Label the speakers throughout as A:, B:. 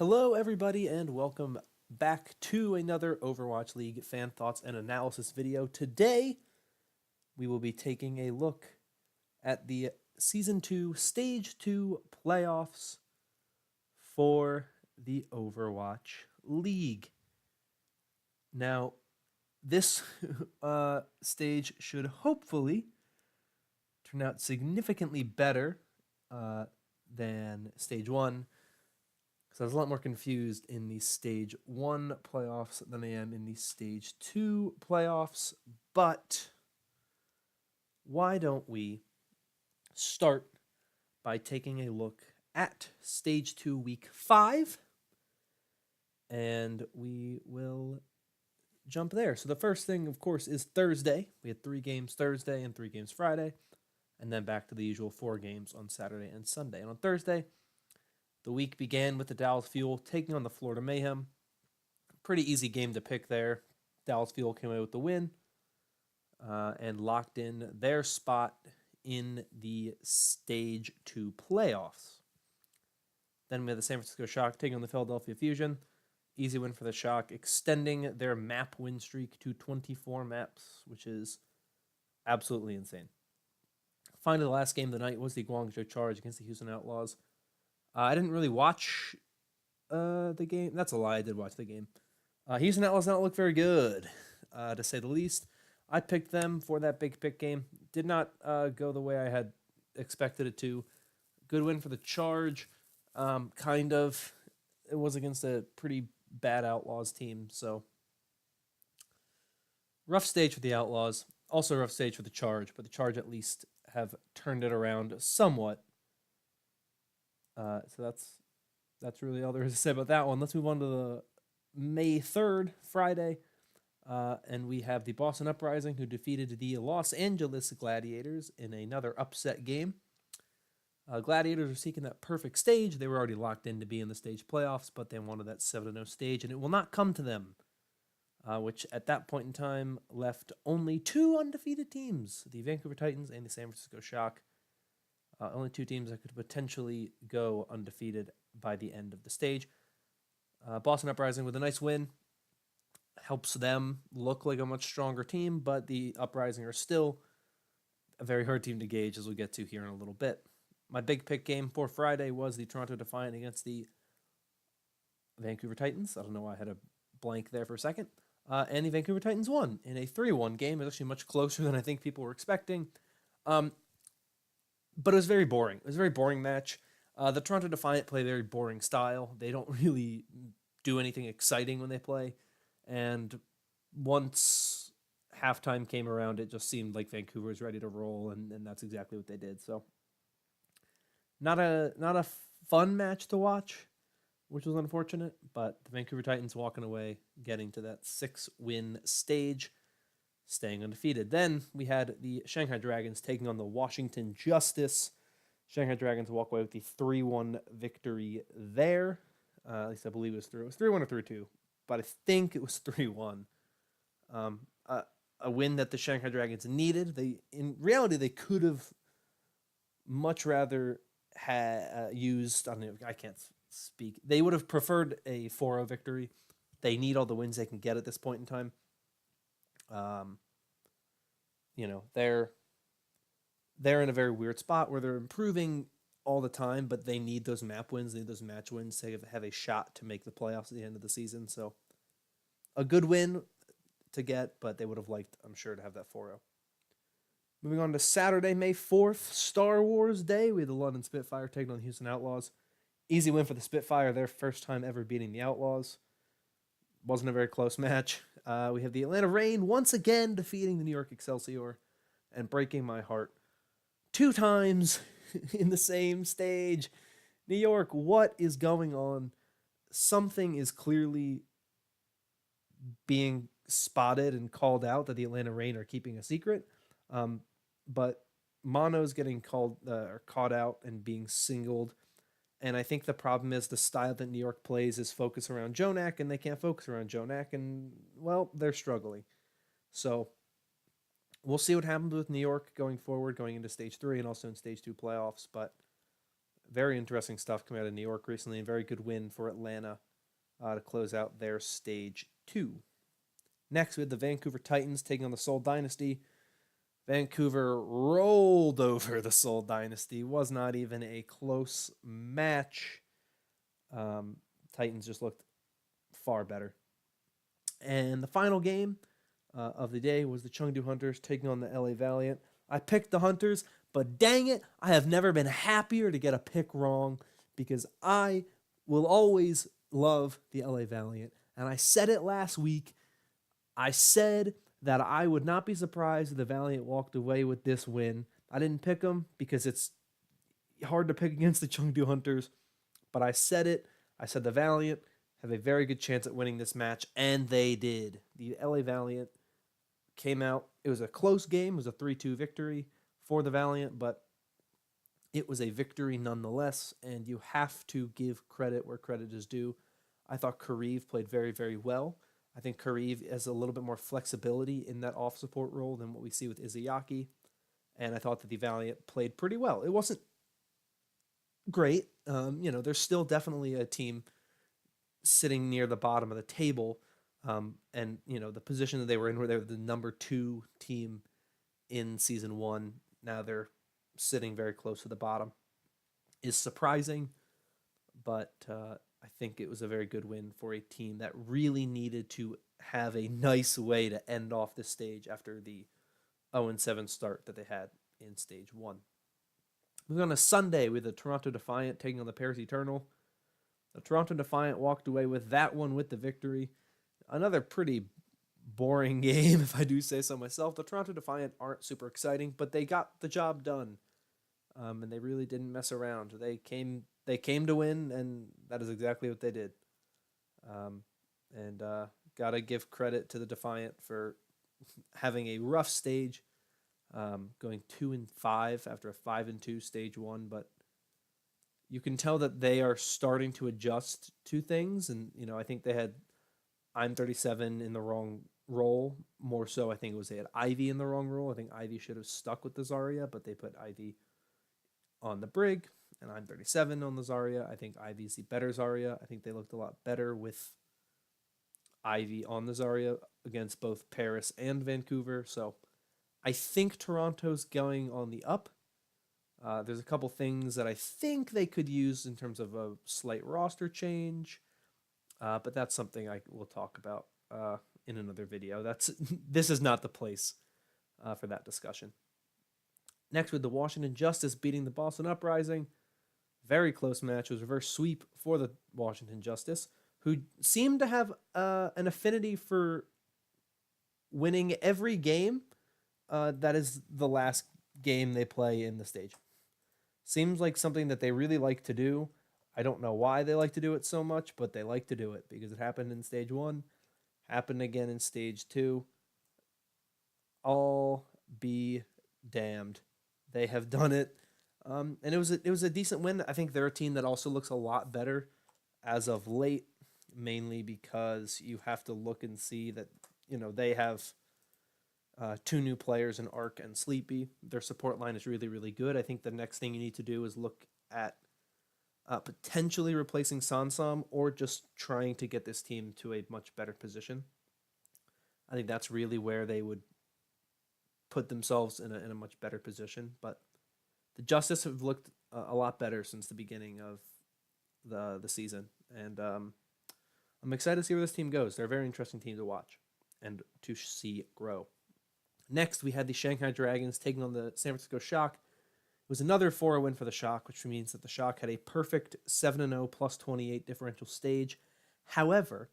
A: Hello, everybody, and welcome back to another Overwatch League fan thoughts and analysis video. Today, we will be taking a look at the Season 2 Stage 2 playoffs for the Overwatch League. Now, this stage should hopefully turn out significantly better than Stage 1. Because I was a lot more confused in the Stage 1 playoffs than I am in the Stage 2 playoffs. But why don't we start by taking a look at Stage 2 Week 5? And we will jump there. So the first thing, of course, is Thursday. We had 3 games Thursday and 3 games Friday. And then back to the usual 4 games on Saturday and Sunday. And on Thursday, the week began with the Dallas Fuel taking on the Florida Mayhem. Pretty easy game to pick there. Dallas Fuel came away with the win and locked in their spot in the Stage 2 playoffs. Then we had the San Francisco Shock taking on the Philadelphia Fusion. Easy win for the Shock, extending their map win streak to 24 maps, which is absolutely insane. Finally, the last game of the night was the Guangzhou Charge against the Houston Outlaws. I didn't really watch the game. That's a lie. I did watch the game. Houston Outlaws not look very good, to say the least. I picked them for that big pick game. Did not go the way I had expected it to. Good win for the Charge. Kind of. It was against a pretty bad Outlaws team, so rough stage for the Outlaws. Also rough stage for the Charge, but the Charge at least have turned it around somewhat. So that's really all there is to say about that one. Let's move on to the May 3rd, Friday. And we have the Boston Uprising, who defeated the Los Angeles Gladiators in another upset game. Gladiators were seeking that perfect stage. They were already locked in to be in the stage playoffs, but they wanted that 7-0 stage, and it will not come to them, which at that point in time left only 2 undefeated teams, the Vancouver Titans and the San Francisco Shock. Only 2 teams that could potentially go undefeated by the end of the stage. Boston Uprising with a nice win. Helps them look like a much stronger team, but the Uprising are still a very hard team to gauge, as we'll get to here in a little bit. My big pick game for Friday was the Toronto Defiant against the Vancouver Titans. I don't know why I had a blank there for a second. And the Vancouver Titans won in a 3-1 game. It was actually much closer than I think people were expecting. But it was very boring. It was a very boring match. The Toronto Defiant play a very boring style. They don't really do anything exciting when they play. And once halftime came around, it just seemed like Vancouver was ready to roll, and that's exactly what they did. So not a fun match to watch, which was unfortunate, but the Vancouver Titans walking away, getting to that 6-win stage, staying undefeated. Then we had the Shanghai Dragons taking on the Washington Justice. Shanghai Dragons walk away with the 3-1 victory there. At least I believe it was 3. It was 3-1 or 3-2, but I think it was 3-1. A win that the Shanghai Dragons needed. In reality, they could have much rather used. I don't know. I can't speak. They would have preferred a 4-0 victory. They need all the wins they can get at this point in time. They're in a very weird spot where they're improving all the time, but they need those map wins, they need those match wins to have a shot to make the playoffs at the end of the season. So a good win to get, but they would have liked, I'm sure, to have that 4-0. Moving on to Saturday, May 4th, Star Wars Day. We had the London Spitfire taking on the Houston Outlaws. Easy win for the Spitfire, their first time ever beating the Outlaws. Wasn't a very close match. We have the Atlanta Reign once again defeating the New York Excelsior and breaking my heart 2 times in the same stage. New York, what is going on? Something is clearly being spotted and called out that the Atlanta Reign are keeping a secret. But Mono's getting caught out and being singled. And I think the problem is the style that New York plays is focused around Jonak, and they can't focus around Jonak, and, well, they're struggling. So we'll see what happens with New York going forward, going into Stage 3 and also in Stage 2 playoffs, but Very interesting stuff coming out of New York recently. A very good win for Atlanta to close out their stage 2. Next, we had the Vancouver Titans taking on the Seoul Dynasty. Vancouver rolled over the Seoul Dynasty. Was not even a close match. Titans just looked far better. And the final game of the day was the Chengdu Hunters taking on the LA Valiant. I picked the Hunters, but dang it, I have never been happier to get a pick wrong because I will always love the LA Valiant. And I said it last week. I said that I would not be surprised if the Valiant walked away with this win. I didn't pick them because it's hard to pick against the Chengdu Hunters, but I said it. I said the Valiant have a very good chance at winning this match, and they did. The LA Valiant came out. It was a close game. It was a 3-2 victory for the Valiant, but it was a victory nonetheless, and you have to give credit where credit is due. I thought Kareev played very, very well. I think Kareev has a little bit more flexibility in that off-support role than what we see with Izayaki, and I thought that the Valiant played pretty well. It wasn't great. There's still definitely a team sitting near the bottom of the table, and the position that they were in, where they were the number 2 team in season 1. Now they're sitting very close to the bottom, is surprising, but I think it was a very good win for a team that really needed to have a nice way to end off this stage after the 0-7 start that they had in stage 1. Moving on to Sunday with the Toronto Defiant taking on the Paris Eternal. The Toronto Defiant walked away with that one with the victory. Another pretty boring game, if I do say so myself. The Toronto Defiant aren't super exciting, but they got the job done, and they really didn't mess around. They came to win, and that is exactly what they did. Gotta give credit to the Defiant for having a rough stage, going 2-5 after a 5-2 stage 1, but you can tell that they are starting to adjust to things, and I think they had I'm 37 in the wrong role. More so, I think it was they had Ivy in the wrong role. I think Ivy should have stuck with the Zarya, but they put Ivy on the Brig, and I'm 37 on the Zarya. I think Ivy's the better Zarya. I think they looked a lot better with Ivy on the Zarya against both Paris and Vancouver. So I think Toronto's going on the up. There's a couple things that I think they could use in terms of a slight roster change, but that's something I will talk about in another video. This is not the place for that discussion. Next, with the Washington Justice beating the Boston Uprising. Very close match. It was a reverse sweep for the Washington Justice, who seemed to have an affinity for winning every game that is the last game they play in the stage. Seems like something that they really like to do. I don't know why they like to do it so much, but they like to do it because it happened in stage 1, happened again in stage 2. All be damned. They have done it. And it was a decent win. I think they're a team that also looks a lot better as of late, mainly because you have to look and see that they have 2 new players in Arc and Sleepy. Their support line is really, really good. I think the next thing you need to do is look at potentially replacing Sansam or just trying to get this team to a much better position. I think that's really where they would put themselves in a much better position. But the Justice have looked a lot better since the beginning of the season. And I'm excited to see where this team goes. They're a very interesting team to watch and to see grow. Next, we had the Shanghai Dragons taking on the San Francisco Shock. It was another 4-0 win for the Shock, which means that the Shock had a perfect 7-0 plus 28 differential stage. However,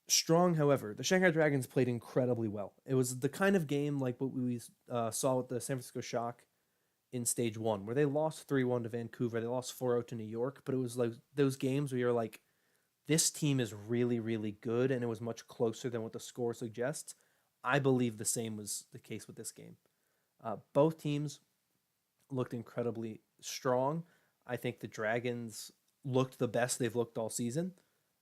A: the Shanghai Dragons played incredibly well. It was the kind of game like what we saw with the San Francisco Shock in stage 1, where they lost 3-1 to Vancouver. They lost 4-0 to New York, but it was like those games where you're like, this team is really, really good, and it was much closer than what the score suggests. I believe the same was the case with this game. Both teams looked incredibly strong. I think the Dragons looked the best they've looked all season.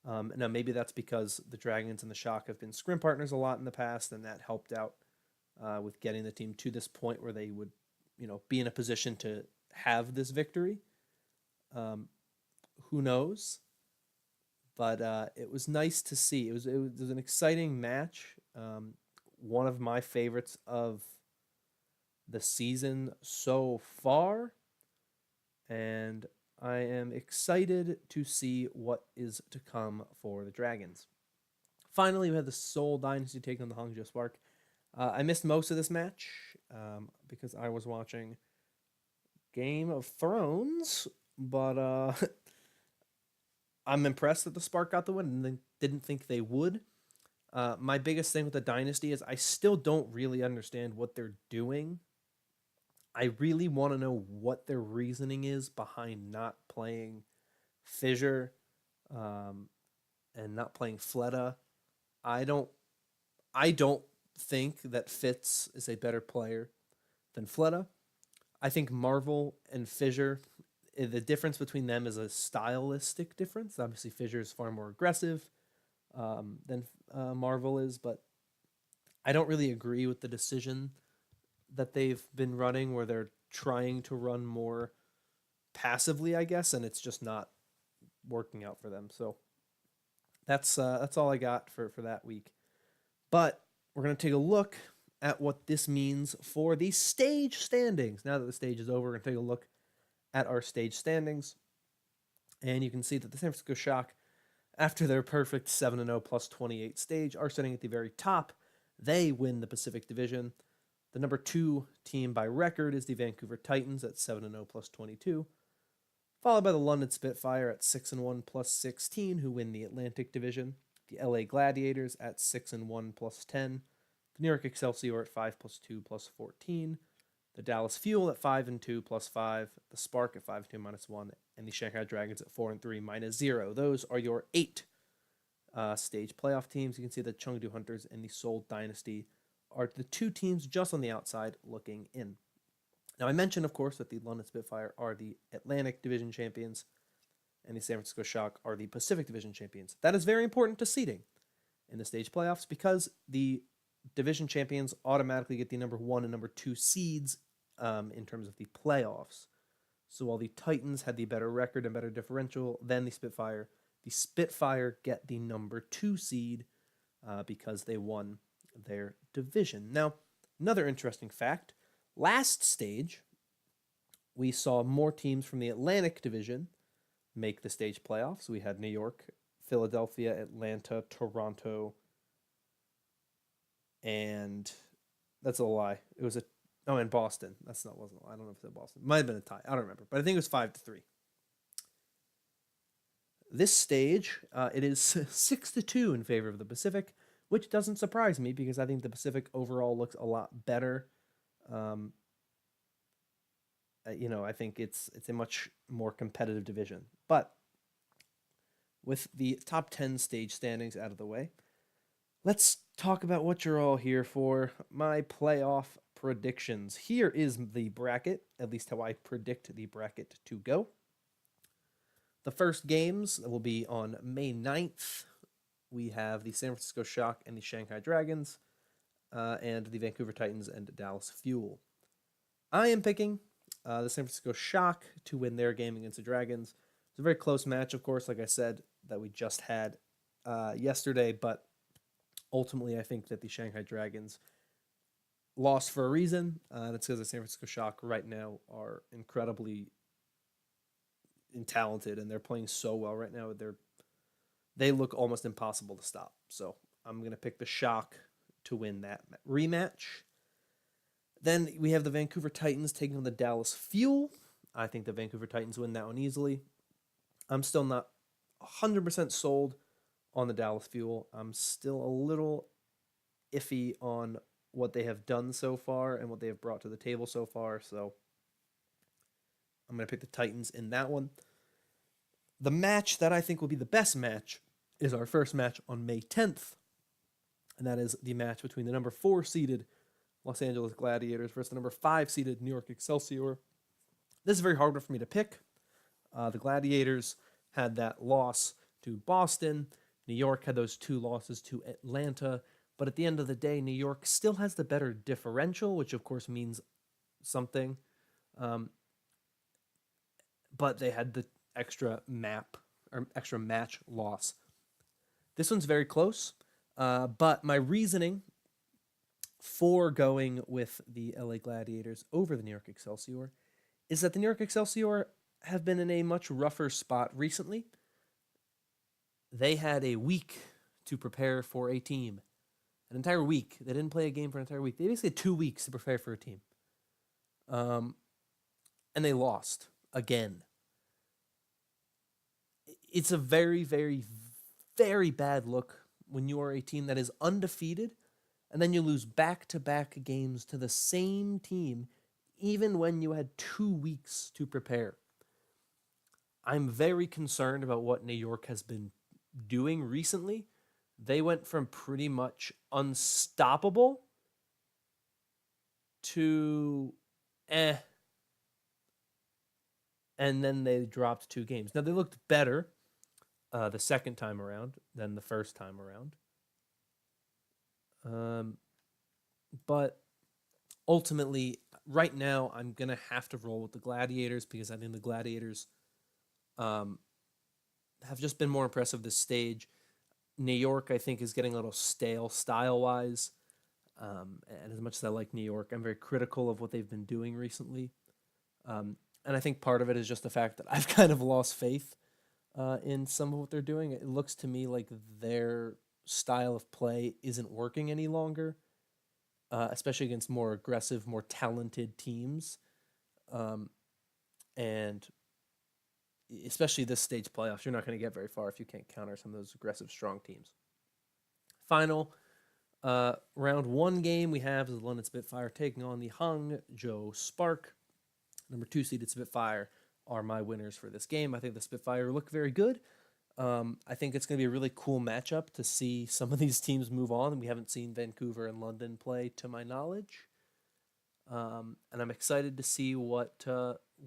A: Now, maybe that's because the Dragons and the Shock have been scrim partners a lot in the past, and that helped out with getting the team to this point where they would, be in a position to have this victory. Um, who knows? But it was nice to see. It was an exciting match. One of my favorites of the season so far, and I am excited to see what is to come for the Dragons. Finally, we had the Seoul Dynasty taking on the Hangzhou Spark. I missed most of this match because I was watching Game of Thrones, but I'm impressed that the Spark got the win and didn't think they would. My biggest thing with the Dynasty is I still don't really understand what they're doing. I really want to know what their reasoning is behind not playing Fissure um, and not playing Fleta. I don't I don't think that Fitz is a better player than Fleta. I think Marvel and Fissure, the difference between them is a stylistic difference. Obviously, Fissure is far more aggressive than Marvel is, but I don't really agree with the decision that they've been running where they're trying to run more passively, I guess, and it's just not working out for them. So that's all I got for that week. But we're gonna take a look at what this means for the stage standings. Now that the stage is over, we're gonna take a look at our stage standings, and you can see that the San Francisco Shock, after their perfect 7-0 plus 28 stage, are sitting at the very top. They win the Pacific Division. The number 2 team by record is the Vancouver Titans at 7-0 plus 22, followed by the London Spitfire at 6-1 plus 16, who win the Atlantic Division. The LA Gladiators at 6-1 plus 10. The New York Excelsior at 5 plus 2 plus 14. The Dallas Fuel at 5-2 plus 5. The Spark at 5-2 minus 1. And the Shanghai Dragons at 4-3 minus 0. Those are your 8 stage playoff teams. You can see the Chengdu Hunters and the Seoul Dynasty are the 2 teams just on the outside looking in. Now, I mentioned, of course, that the London Spitfire are the Atlantic Division champions and the San Francisco Shock are the Pacific Division champions. That is very important to seeding in the stage playoffs because the division champions automatically get the number 1 and number 2 seeds in terms of the playoffs. So while the Titans had the better record and better differential than the Spitfire get the number 2 seed because they won their division. Now, another interesting fact, last stage, we saw more teams from the Atlantic Division make the stage playoffs. We had New York, Philadelphia, Atlanta, Toronto, and that's a lie. It was and Boston. I don't know if it said Boston. It might have been a tie. I don't remember, but I think it was 5-3. This stage, it is 6-2 in favor of the Pacific, which doesn't surprise me because I think the Pacific overall looks a lot better. I think it's a much more competitive division. But with the top 10 stage standings out of the way, let's talk about what you're all here for. My playoff predictions. Here is the bracket, at least how I predict the bracket to go. The first games will be on May 9th. We have the San Francisco Shock and the Shanghai Dragons, and the Vancouver Titans and Dallas Fuel. I am picking the San Francisco Shock to win their game against the Dragons. It's a very close match, of course, like I said, that we just had yesterday, but ultimately I think that the Shanghai Dragons lost for a reason, and it's because the San Francisco Shock right now are incredibly talented, and they're playing so well right now. They look almost impossible to stop. So I'm going to pick the Shock to win that rematch. Then we have the Vancouver Titans taking on the Dallas Fuel. I think the Vancouver Titans win that one easily. I'm still not 100% sold on the Dallas Fuel. I'm still a little iffy on what they have done so far and what they have brought to the table so far. So I'm going to pick the Titans in that one. The match that I think will be the best match is our first match on May 10th. And that is the match between the number 4 seeded Los Angeles Gladiators versus the number 5 seeded New York Excelsior. This is very hard for me to pick. The Gladiators had that loss to Boston. New York had those 2 losses to Atlanta. But at the end of the day, New York still has the better differential, which of course means something. But they had extra map or extra match loss. This one's very close, but my reasoning for going with the LA Gladiators over the New York Excelsior is that the New York Excelsior have been in a much rougher spot recently. They had a week to prepare for a team. An entire week. They didn't play a game for an entire week. They basically had 2 weeks to prepare for a team. And they lost again. It's a very, very, very bad look when you are a team that is undefeated and then you lose back-to-back games to the same team even when you had 2 weeks to prepare. I'm very concerned about what New York has been doing recently. They went from pretty much unstoppable to and then they dropped 2 games. Now, they looked better the second time around than the first time around. But ultimately, right now, I'm going to have to roll with the Gladiators because I think the Gladiators have just been more impressive this stage. New York, I think, is getting a little stale style-wise. And as much as I like New York, I'm very critical of what they've been doing recently. And I think part of it is just the fact that I've kind of lost faith in some of what they're doing. It looks to me like their style of play isn't working any longer, especially against more aggressive, more talented teams. And especially this stage playoffs, you're not going to get very far if you can't counter some of those aggressive, strong teams. Final round 1 game we have is the London Spitfire taking on the Hangzhou Spark. Number 2 seeded Spitfire are my winners for this game. I think the Spitfire look very good. I think it's going to be a really cool matchup to see some of these teams move on. We haven't seen Vancouver and London play, to my knowledge. And I'm excited to see what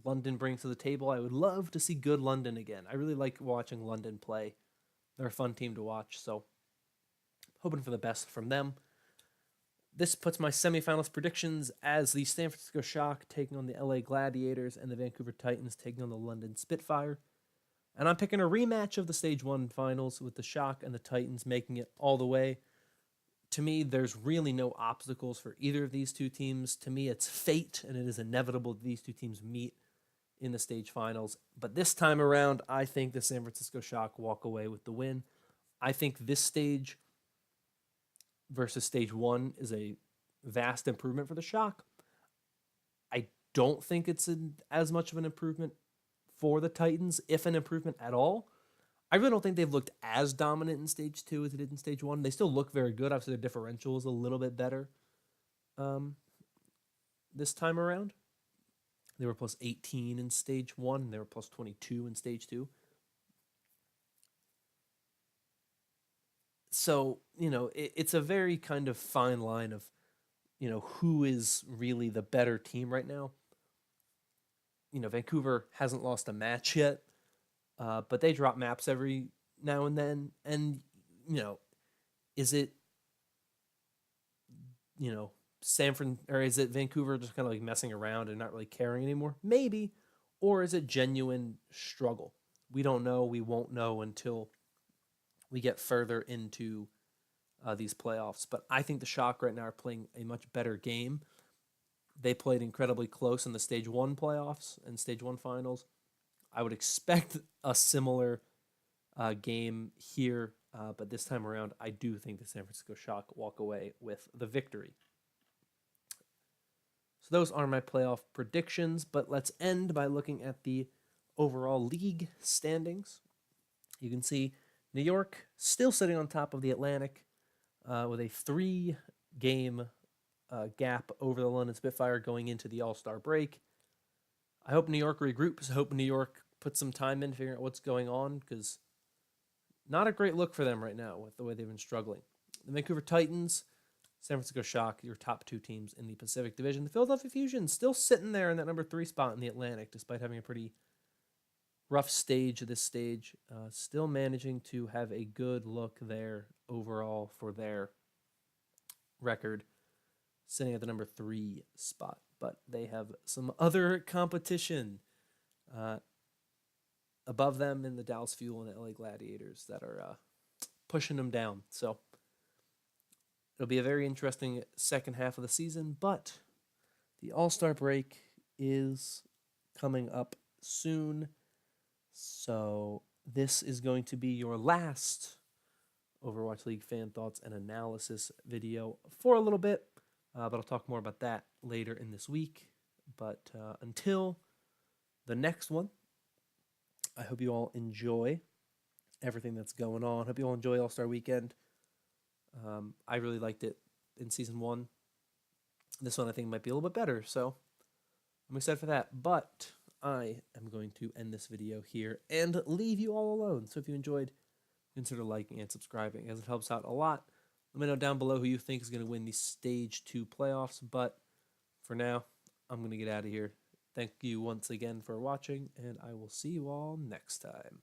A: London brings to the table. I would love to see good London again. I really like watching London play. They're a fun team to watch, so hoping for the best from them. This puts my semifinals predictions as the San Francisco Shock taking on the LA Gladiators and the Vancouver Titans taking on the London Spitfire. And I'm picking a rematch of the Stage 1 finals with the Shock and the Titans making it all the way. To me, there's really no obstacles for either of these two teams. To me, it's fate, and it is inevitable that these two teams meet in the stage finals. But this time around, I think the San Francisco Shock walk away with the win. I think this stage versus Stage 1 is a vast improvement for the Shock. I don't think it's as much of an improvement for the Titans, if an improvement at all. I really don't think they've looked as dominant in Stage 2 as they did in Stage 1. They still look very good. Obviously, their differential is a little bit better this time around. They were plus 18 in Stage 1, and they were plus 22 in Stage 2. So, it's a very kind of fine line of, who is really the better team right now. Vancouver hasn't lost a match yet, but they drop maps every now and then. And, is it, or is it Vancouver just kind of like messing around and not really caring anymore? Maybe. Or is it genuine struggle? We don't know. We won't know until we get further into these playoffs. But I think the Shock right now are playing a much better game. They played incredibly close in the Stage 1 playoffs and Stage 1 finals. I would expect a similar game here, but this time around, I do think the San Francisco Shock walk away with the victory. So those are my playoff predictions, but let's end by looking at the overall league standings. You can see New York still sitting on top of the Atlantic with a 3-game gap over the London Spitfire going into the All-Star break. I hope New York regroups. I hope New York puts some time in figuring out what's going on, because not a great look for them right now with the way they've been struggling. The Vancouver Titans, San Francisco Shock, your top 2 teams in the Pacific Division. The Philadelphia Fusion still sitting there in that number 3 spot in the Atlantic, despite having a pretty rough stage at this stage. Still managing to have a good look there overall for their record, sitting at the number 3 spot. But they have some other competition. above them in the Dallas Fuel and LA Gladiators that are pushing them down. So it'll be a very interesting second half of the season, but the All-Star break is coming up soon. So this is going to be your last Overwatch League fan thoughts and analysis video for a little bit. But I'll talk more about that later in this week. But until the next one, I hope you all enjoy everything that's going on. Hope you all enjoy All-Star Weekend. I really liked it in Season 1. This one I think might be a little bit better, so I'm excited for that. But I am going to end this video here and leave you all alone. So if you enjoyed, consider liking and subscribing, as it helps out a lot. Let me know down below who you think is going to win the Stage 2 playoffs. But for now, I'm going to get out of here. Thank you once again for watching, and I will see you all next time.